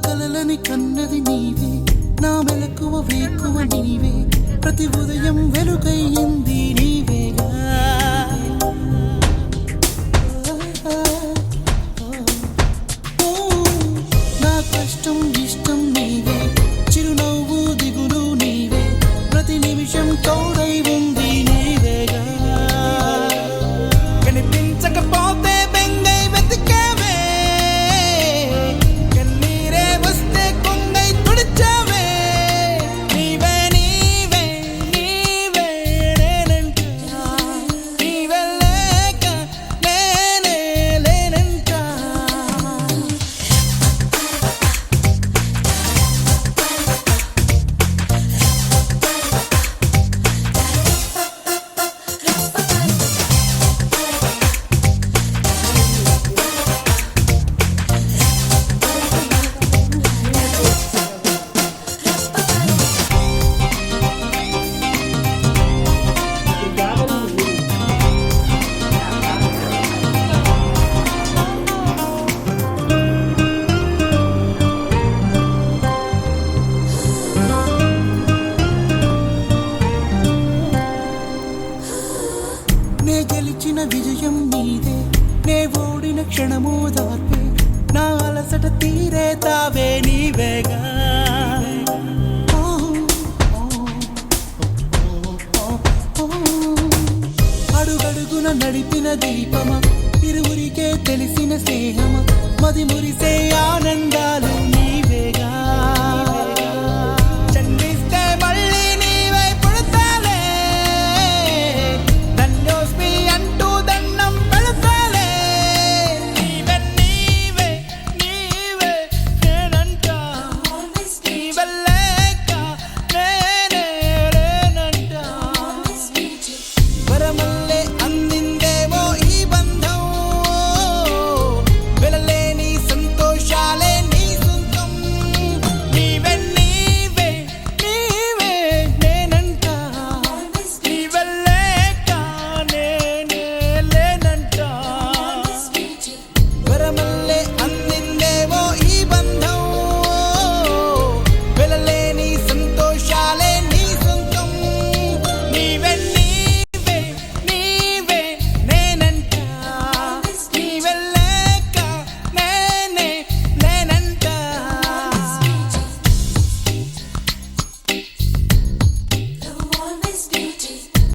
కలలని కన్నది నీవే నా మెలకువ వేకువ నీవే ప్రతి ఉదయం వెలుగయ్యింది నీవేగా నా కష్టం ఇష్టం నీవే చిరునవ్వు దిగులు నీవే ప్రతి నిమిషం తోడై ఉంది నీవేగా కనిపించకపోతే బెంగై వెతికావే కన్నీరే వస్తే కొంగై తుడిచావే నీవే నీవే నీవే నేనంటా నీవే లేక నేనే లేనంటా నే గెలిచిన విజయం నీదే నే ఓడిన క్షణమో దార్పే నా అలసట తీరే తావే నీవేగా అడుగడుగున నడిపిన దీపమా ఇరువురికే తెలిసిన స్నేహమా మది మురిసే ఆనందాలు